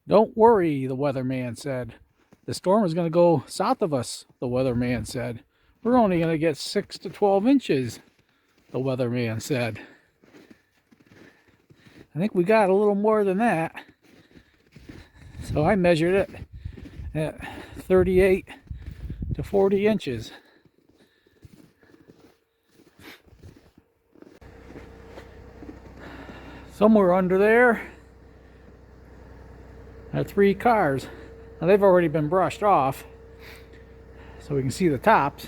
Don't worry, the weatherman said. The storm is going to go south of us, the weatherman said. We're only going to get 6 to 12 inches, the weatherman said. I think we got a little more than that. So I measured it at 38 to 40 inches. Somewhere under there are 3 cars. Now they've already been brushed off, so we can see the tops.